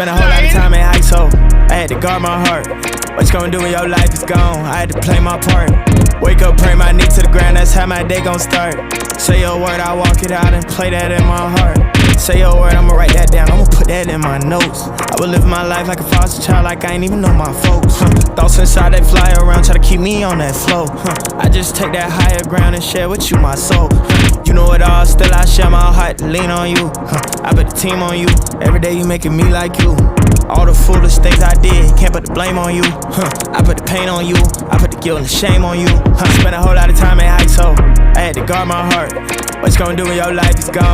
spent a whole lot of time in high school. I had to guard my heart. What you gonna do when your life is gone? I had to play my part. Wake up, pray my knee to the ground, that's how my day gon' start. Say your word, I walk it out and play that in my heart. Say your word, I'ma write that down, I'ma put that in my notes. I would live my life like a foster child, like I ain't even know my folks. Thoughts inside, they fly around, try to keep me on that flow. I just take that higher ground and share with you my soul. You know it all, still I share my heart to lean on you. I put the team on you, every day you making me like you. All the foolish things I did, can't put the blame on you. I put the pain on you, I put the guilt and the shame on you. Spent a whole lot of time in high school, I had to guard my heart. What you gonna do when your life is gone?